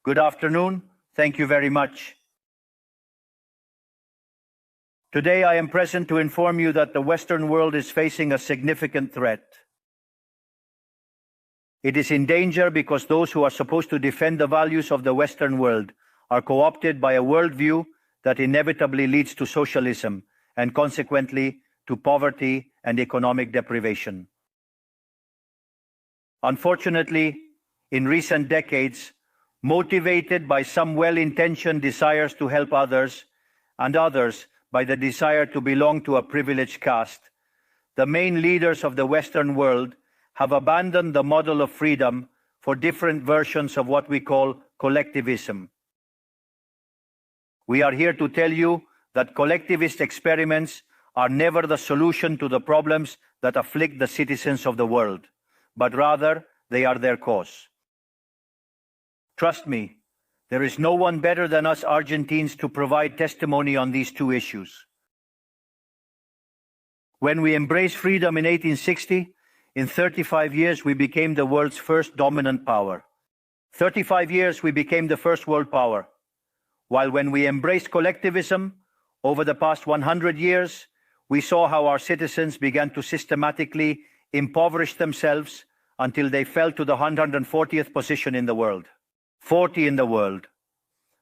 Good afternoon. Thank you very much. Today I am present to inform you that the Western world is facing a significant threat. It is in danger because those who are supposed to defend the values of the Western world are co-opted by a worldview that inevitably leads to socialism and consequently to poverty and economic deprivation. Unfortunately, in recent decades, motivated by some well-intentioned desires to help others and others by the desire to belong to a privileged caste, the main leaders of the Western world have abandoned the model of freedom for different versions of what we call collectivism. We are here to tell you that collectivist experiments are never the solution to the problems that afflict the citizens of the world, but rather they are their cause. Trust me, there is no one better than us Argentines to provide testimony on these two issues. When we embraced freedom in 1860, in 35 years we became the world's first dominant power. 35 years we became the first world power. While when we embraced collectivism, over the past 100 years, we saw how our citizens began to systematically impoverish themselves until they fell to the 140th position in the world. 40 in the world.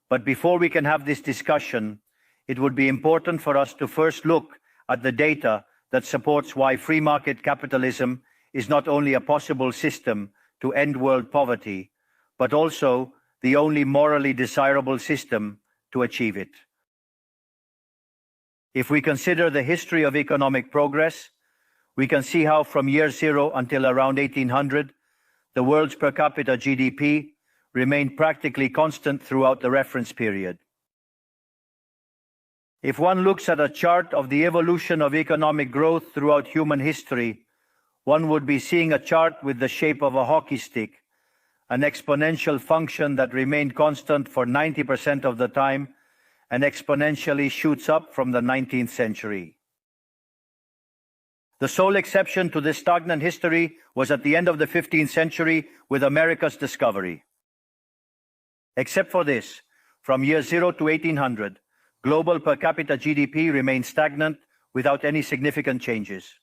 But before we can have this discussion, it would be important for us to first look at the data that supports why free market capitalism is not only a possible system to end world poverty, but also the only morally desirable system to achieve it. If we consider the history of economic progress, we can see how from year zero until around 1800, the world's per capita GDP remained practically constant throughout the reference period. If one looks at a chart of the evolution of economic growth throughout human history, one would be seeing a chart with the shape of a hockey stick, an exponential function that remained constant for 90% of the time and exponentially shoots up from the 19th century. The sole exception to this stagnant history was at the end of the 15th century with America's discovery. Except for this, from year zero to 1800, global per capita GDP remained stagnant without any significant changes.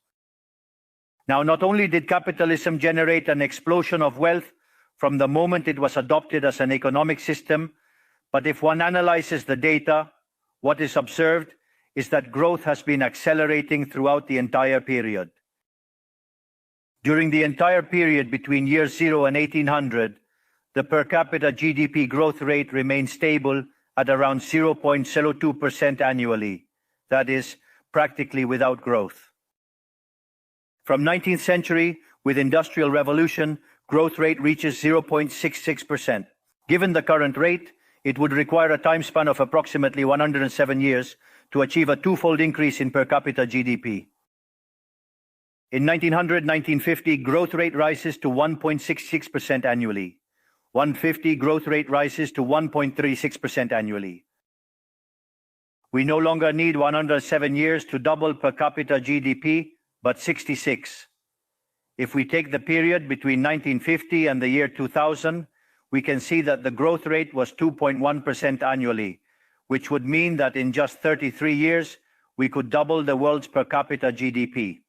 Now, not only did capitalism generate an explosion of wealth from the moment it was adopted as an economic system, but if one analyzes the data, what is observed is that growth has been accelerating throughout the entire period. During the entire period between year zero and 1800, the per capita GDP growth rate remained stable at around 0.02% annually, that is, practically without growth. From 19th century, with Industrial Revolution, growth rate reaches 0.66%. Given the current rate, it would require a time span of approximately 107 years to achieve a twofold increase in per capita GDP. In 1900-1950, growth rate rises to 1.66% annually. 150 growth rate rises to 1.36% annually. We no longer need 107 years to double per capita GDP, but 66. If we take the period between 1950 and the year 2000, we can see that the growth rate was 2.1% annually, which would mean that in just 33 years, we could double the world's per capita GDP.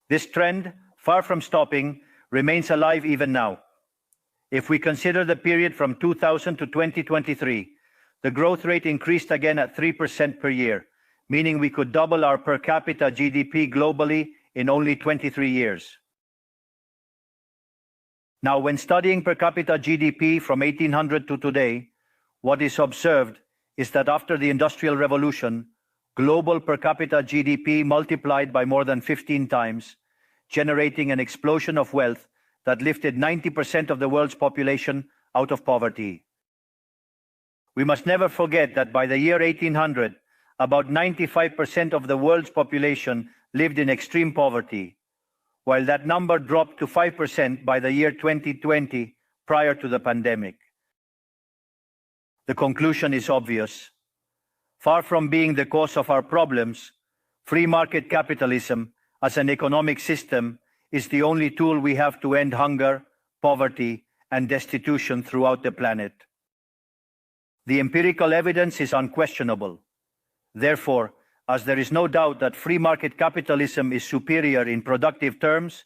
This trend, far from stopping, remains alive even now. If we consider the period from 2000 to 2023, the growth rate increased again at 3% per year, meaning we could double our per capita GDP globally in only 23 years. Now, when studying per capita GDP from 1800 to today, what is observed is that after the Industrial Revolution, global per capita GDP multiplied by more than 15 times, generating an explosion of wealth that lifted 90% of the world's population out of poverty. We must never forget that by the year 1800, about 95% of the world's population lived in extreme poverty, while that number dropped to 5% by the year 2020, prior to the pandemic. The conclusion is obvious. Far from being the cause of our problems, free market capitalism as an economic system is the only tool we have to end hunger, poverty, and destitution throughout the planet. The empirical evidence is unquestionable. Therefore, as there is no doubt that free market capitalism is superior in productive terms,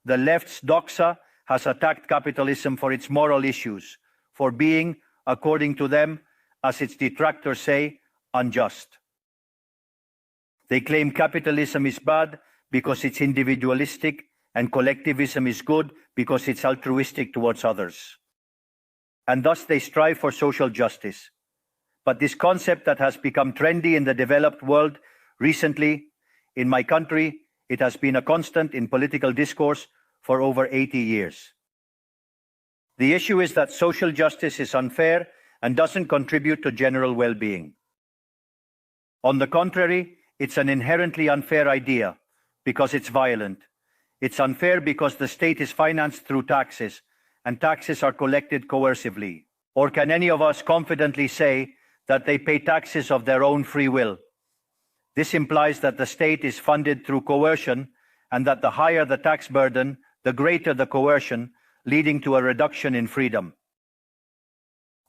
the left's doxa has attacked capitalism for its moral issues, for being, according to them, as its detractors say, unjust. They claim capitalism is bad because it's individualistic and collectivism is good because it's altruistic towards others. And thus they strive for social justice. But this concept that has become trendy in the developed world recently, in my country, it has been a constant in political discourse for over 80 years. The issue is that social justice is unfair and doesn't contribute to general well-being. On the contrary, it's an inherently unfair idea because it's violent. It's unfair because the state is financed through taxes, and taxes are collected coercively. Or can any of us confidently say that they pay taxes of their own free will? This implies that the state is funded through coercion, and that the higher the tax burden, the greater the coercion, leading to a reduction in freedom.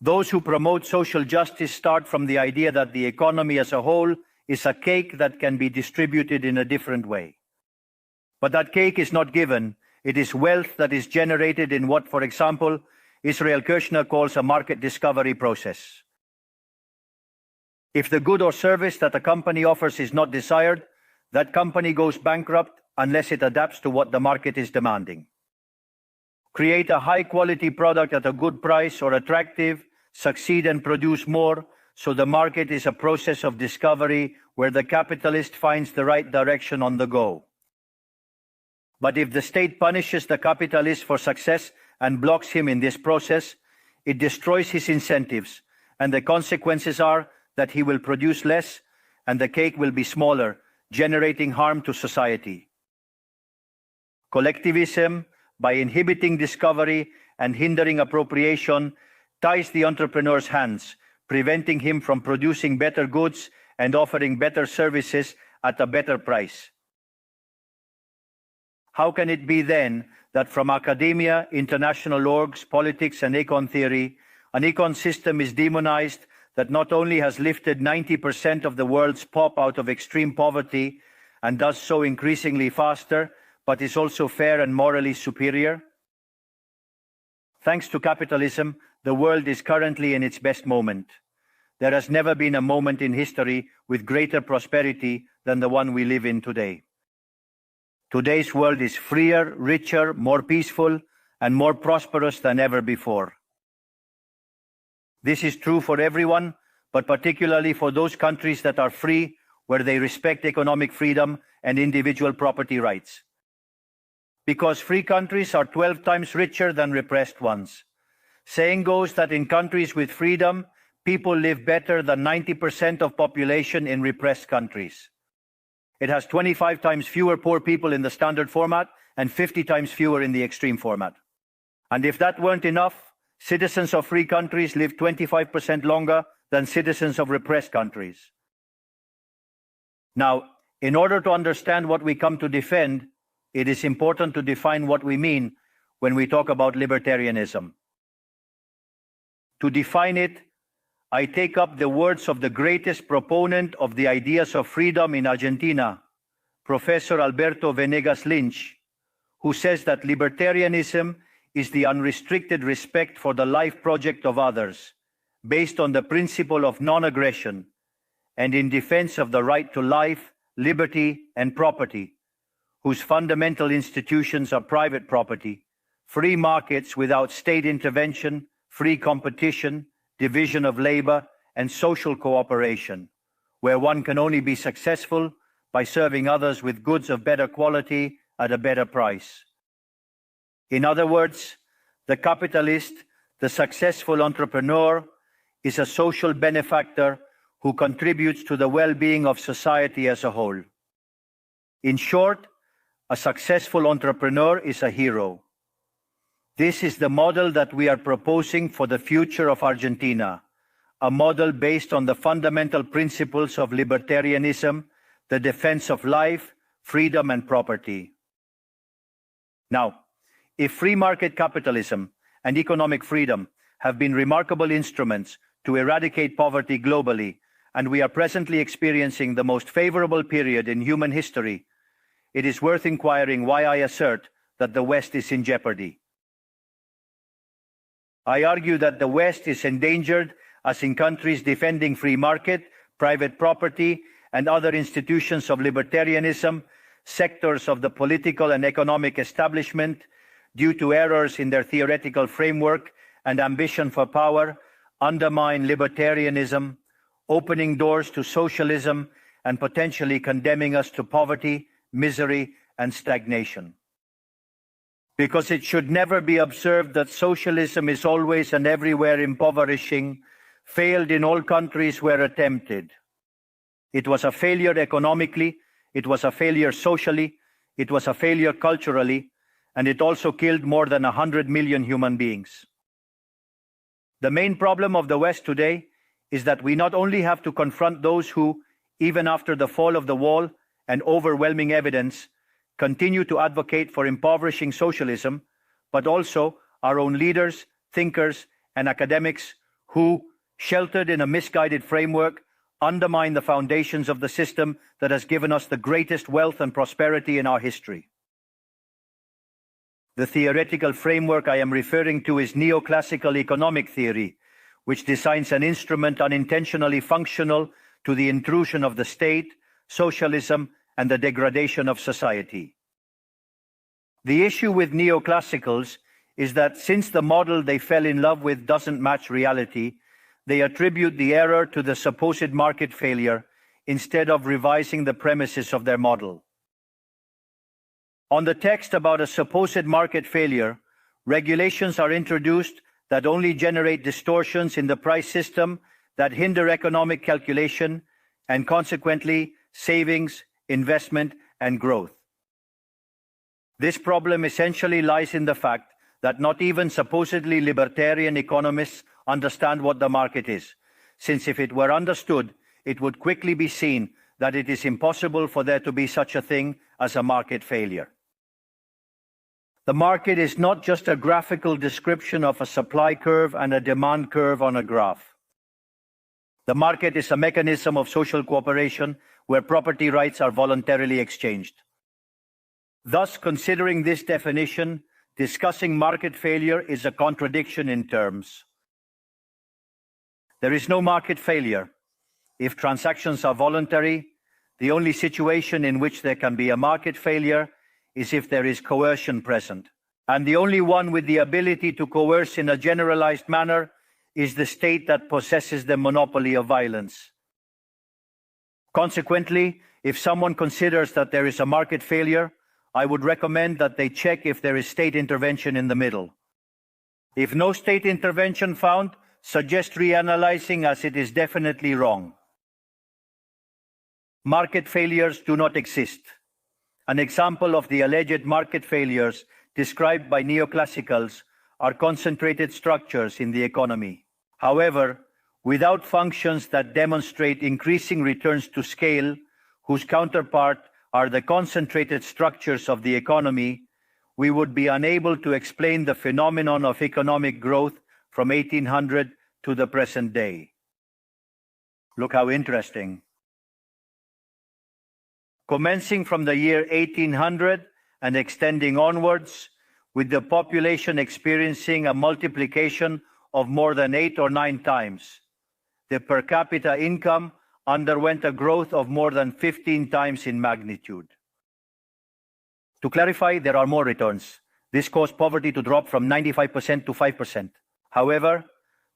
Those who promote social justice start from the idea that the economy as a whole is a cake that can be distributed in a different way. But that cake is not given. It is wealth that is generated in what, for example, Israel Kirchner calls a market discovery process. If the good or service that a company offers is not desired, that company goes bankrupt unless it adapts to what the market is demanding. Create a high-quality product at a good price or attractive, succeed and produce more, so the market is a process of discovery where the capitalist finds the right direction on the go. But if the state punishes the capitalist for success and blocks him in this process, it destroys his incentives, and the consequences are that he will produce less and the cake will be smaller, generating harm to society. Collectivism, by inhibiting discovery and hindering appropriation, ties the entrepreneur's hands, preventing him from producing better goods and offering better services at a better price. How can it be then that from academia, international orgs, politics, and econ theory, an econ system is demonized that not only has lifted 90% of the world's pop out of extreme poverty and does so increasingly faster, but is also fair and morally superior? Thanks to capitalism, the world is currently in its best moment. There has never been a moment in history with greater prosperity than the one we live in today. Today's world is freer, richer, more peaceful, and more prosperous than ever before. This is true for everyone, but particularly for those countries that are free, where they respect economic freedom and individual property rights. Because free countries are 12 times richer than repressed ones. Saying goes that in countries with freedom, people live better than 90% of population in repressed countries. It has 25 times fewer poor people in the standard format and 50 times fewer in the extreme format. And if that weren't enough, citizens of free countries live 25% longer than citizens of repressed countries. Now, in order to understand what we come to defend, it is important to define what we mean when we talk about libertarianism. To define it, I take up the words of the greatest proponent of the ideas of freedom in Argentina, Professor Alberto Venegas Lynch, who says that libertarianism is the unrestricted respect for the life project of others, based on the principle of non-aggression, and in defense of the right to life, liberty, and property, whose fundamental institutions are private property, free markets without state intervention, free competition, division of labor, and social cooperation, where one can only be successful by serving others with goods of better quality at a better price. In other words, the capitalist, the successful entrepreneur, is a social benefactor who contributes to the well-being of society as a whole. In short, a successful entrepreneur is a hero. This is the model that we are proposing for the future of Argentina, a model based on the fundamental principles of libertarianism, the defense of life, freedom, and property. Now, if free market capitalism and economic freedom have been remarkable instruments to eradicate poverty globally, and we are presently experiencing the most favorable period in human history, it is worth inquiring why I assert that the West is in jeopardy. I argue that the West is endangered as in countries defending free market, private property, and other institutions of libertarianism, sectors of the political and economic establishment, due to errors in their theoretical framework and ambition for power, undermine libertarianism, opening doors to socialism and potentially condemning us to poverty, misery, and stagnation. Because it should never be observed that socialism is always and everywhere impoverishing, failed in all countries where attempted. It was a failure economically, it was a failure socially, it was a failure culturally, and it also killed more than 100 million human beings. The main problem of the West today is that we not only have to confront those who, even after the fall of the wall and overwhelming evidence, continue to advocate for impoverishing socialism, but also our own leaders, thinkers, and academics who, sheltered in a misguided framework, undermine the foundations of the system that has given us the greatest wealth and prosperity in our history. The theoretical framework I am referring to is neoclassical economic theory, which designs an instrument unintentionally functional to the intrusion of the state, socialism, and the degradation of society. The issue with neoclassicals is that since the model they fell in love with doesn't match reality, they attribute the error to the supposed market failure instead of revising the premises of their model. On the text about a supposed market failure, regulations are introduced that only generate distortions in the price system that hinder economic calculation and consequently savings, investment, and growth. This problem essentially lies in the fact that not even supposedly libertarian economists understand what the market is, since if it were understood, it would quickly be seen that it is impossible for there to be such a thing as a market failure. The market is not just a graphical description of a supply curve and a demand curve on a graph. The market is a mechanism of social cooperation where property rights are voluntarily exchanged. Thus, considering this definition, discussing market failure is a contradiction in terms. There is no market failure. If transactions are voluntary, the only situation in which there can be a market failure is if there is coercion present. And the only one with the ability to coerce in a generalized manner is the state that possesses the monopoly of violence. Consequently, if someone considers that there is a market failure, I would recommend that they check if there is state intervention in the middle. If no state intervention found, suggest reanalyzing as it is definitely wrong. Market failures do not exist. An example of the alleged market failures described by neoclassicals are concentrated structures in the economy. However, without functions that demonstrate increasing returns to scale, whose counterpart are the concentrated structures of the economy, we would be unable to explain the phenomenon of economic growth from 1800 to the present day. Look how interesting. Commencing from the year 1800 and extending onwards, with the population experiencing a multiplication of more than 8 or 9 times, the per capita income underwent a growth of more than 15 times in magnitude. To clarify, there are more returns. This caused poverty to drop from 95% to 5%. However,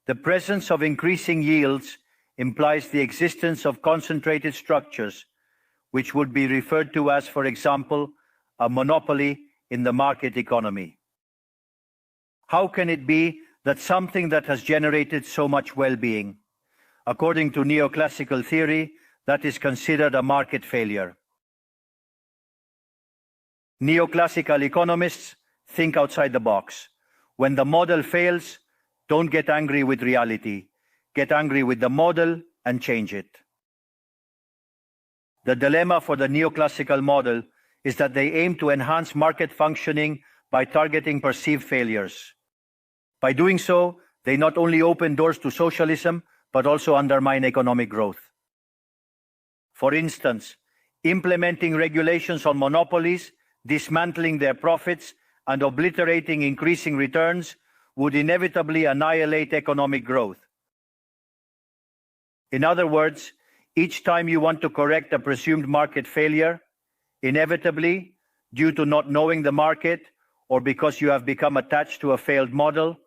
the presence of increasing yields implies the existence of concentrated structures, which would be referred to as, for example, a monopoly in the market economy. How can it be that something that has generated so much well-being, according to neoclassical theory, that is considered a market failure? Neoclassical economists think outside the box. When the model fails, don't get angry with reality. Get angry with the model and change it. The dilemma for the neoclassical model is that they aim to enhance market functioning by targeting perceived failures. By doing so, they not only open doors to socialism, but also undermine economic growth. For instance, implementing regulations on monopolies, dismantling their profits, and obliterating increasing returns would inevitably annihilate economic growth. In other words, each time you want to correct a presumed market failure, inevitably, due to not knowing the market or because you have become attached to a failed model,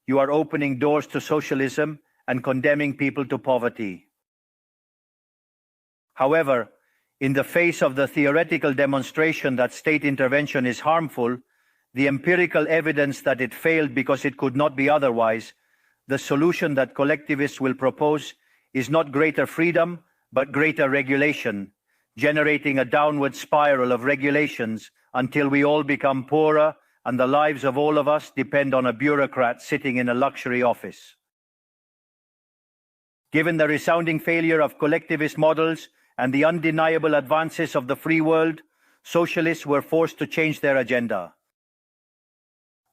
you are opening doors to socialism and condemning people to poverty. However, in the face of the theoretical demonstration that state intervention is harmful, the empirical evidence that it failed because it could not be otherwise, the solution that collectivists will propose is not greater freedom, but greater regulation, generating a downward spiral of regulations until we all become poorer and the lives of all of us depend on a bureaucrat sitting in a luxury office. Given the resounding failure of collectivist models and the undeniable advances of the free world, socialists were forced to change their agenda.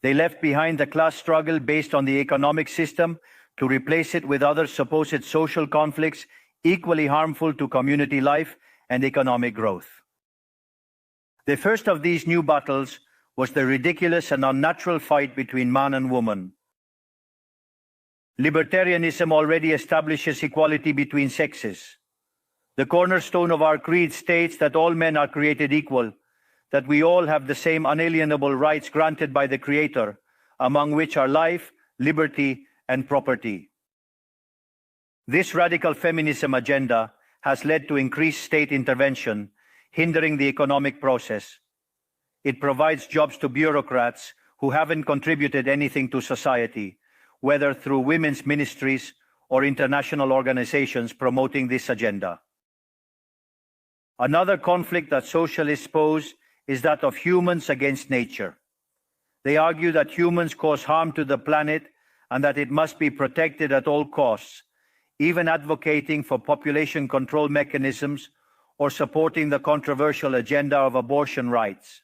They left behind the class struggle based on the economic system to replace it with other supposed social conflicts equally harmful to community life and economic growth. The first of these new battles was the ridiculous and unnatural fight between man and woman. Libertarianism already establishes equality between sexes. The cornerstone of our creed states that all men are created equal, that we all have the same unalienable rights granted by the Creator, among which are life, liberty, and property. This radical feminism agenda has led to increased state intervention, hindering the economic process. It provides jobs to bureaucrats who haven't contributed anything to society, whether through women's ministries or international organizations promoting this agenda. Another conflict that socialists pose is that of humans against nature. They argue that humans cause harm to the planet and that it must be protected at all costs, even advocating for population control mechanisms or supporting the controversial agenda of abortion rights.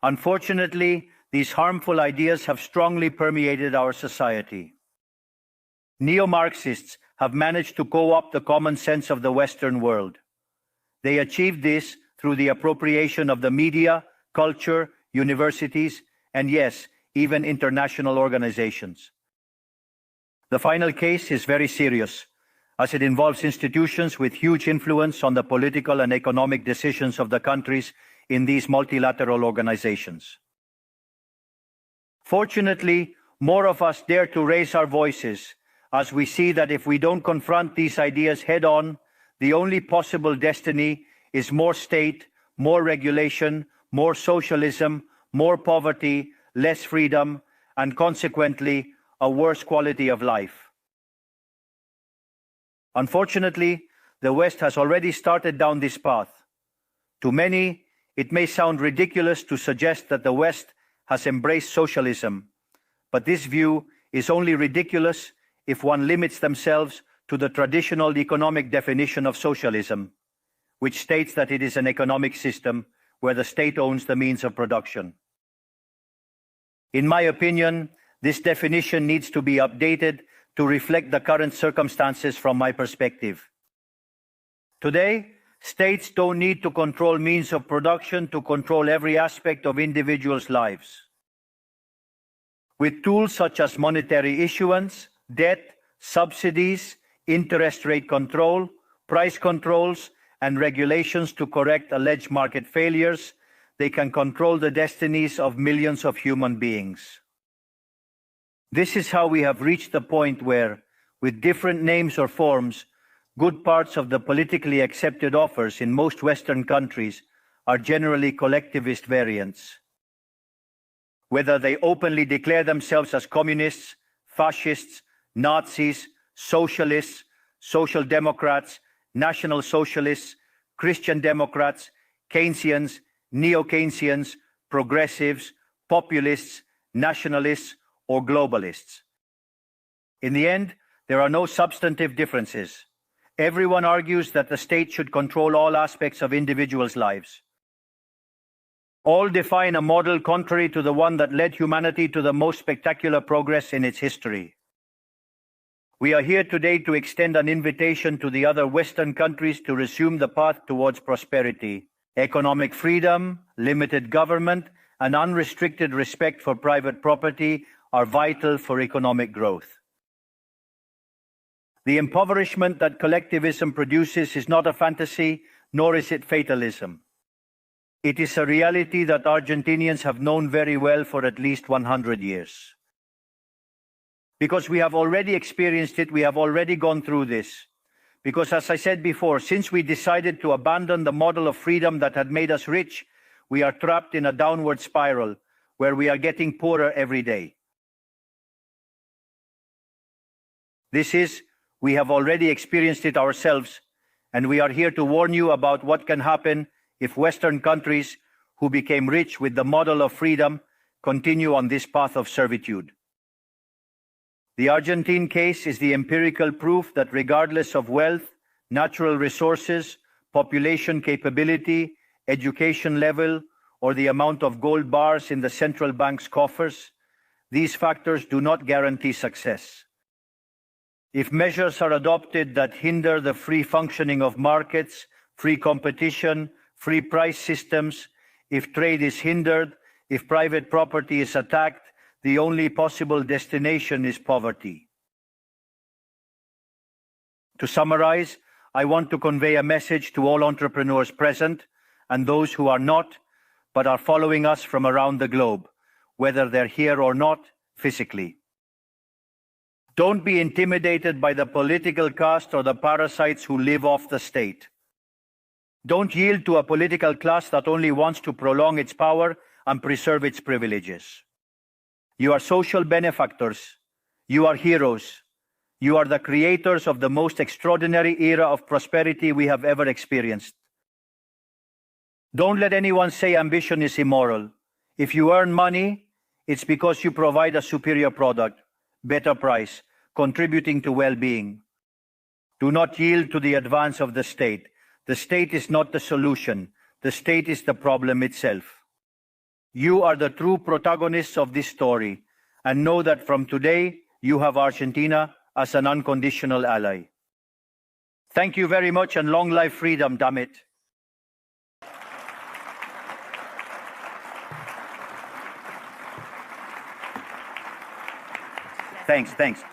Unfortunately, these harmful ideas have strongly permeated our society. Neo-Marxists have managed to co-opt the common sense of the Western world. They achieved this through the appropriation of the media, culture, universities, and yes, even international organizations. The final case is very serious, as it involves institutions with huge influence on the political and economic decisions of the countries in these multilateral organizations. Fortunately, more of us dare to raise our voices, as we see that if we don't confront these ideas head-on, the only possible destiny is more state, more regulation, more socialism, more poverty, less freedom, and consequently, a worse quality of life. Unfortunately, the West has already started down this path. To many, it may sound ridiculous to suggest that the West has embraced socialism, but this view is only ridiculous if one limits themselves to the traditional economic definition of socialism, which states that it is an economic system where the state owns the means of production. In my opinion, this definition needs to be updated to reflect the current circumstances from my perspective. Today, states don't need to control means of production to control every aspect of individuals' lives. With tools such as monetary issuance, debt, subsidies, interest rate control, price controls, and regulations to correct alleged market failures, they can control the destinies of millions of human beings. This is how we have reached the point where, with different names or forms, good parts of the politically accepted offers in most Western countries are generally collectivist variants. Whether they openly declare themselves as communists, fascists, Nazis, socialists, social democrats, national socialists, Christian Democrats, Keynesians, neo-Keynesians, progressives, populists, nationalists, or globalists. In the end, there are no substantive differences. Everyone argues that the state should control all aspects of individuals' lives. All define a model contrary to the one that led humanity to the most spectacular progress in its history. We are here today to extend an invitation to the other Western countries to resume the path towards prosperity. Economic freedom, limited government, and unrestricted respect for private property are vital for economic growth. The impoverishment that collectivism produces is not a fantasy, nor is it fatalism. It is a reality that Argentinians have known very well for at least 100 years. Because we have already experienced it, we have already gone through this. Because as I said before, since we decided to abandon the model of freedom that had made us rich, we are trapped in a downward spiral where we are getting poorer every day. We have already experienced it ourselves, and we are here to warn you about what can happen if Western countries, who became rich with the model of freedom, continue on this path of servitude. The Argentine case is the empirical proof that regardless of wealth, natural resources, population capability, education level, or the amount of gold bars in the central bank's coffers, these factors do not guarantee success. If measures are adopted that hinder the free functioning of markets, free competition, free price systems, if trade is hindered, if private property is attacked, the only possible destination is poverty. To summarize, I want to convey a message to all entrepreneurs present and those who are not, but are following us from around the globe, whether they're here or not physically. Don't be intimidated by the political caste or the parasites who live off the state. Don't yield to a political class that only wants to prolong its power and preserve its privileges. You are social benefactors. You are heroes. You are the creators of the most extraordinary era of prosperity we have ever experienced. Don't let anyone say ambition is immoral. If you earn money, it's because you provide a superior product, better price, contributing to well-being. Do not yield to the advance of the state. The state is not the solution. The state is the problem itself. You are the true protagonists of this story, and know that from today, you have Argentina as an unconditional ally. Thank you very much, and long life freedom, damn it. Thanks.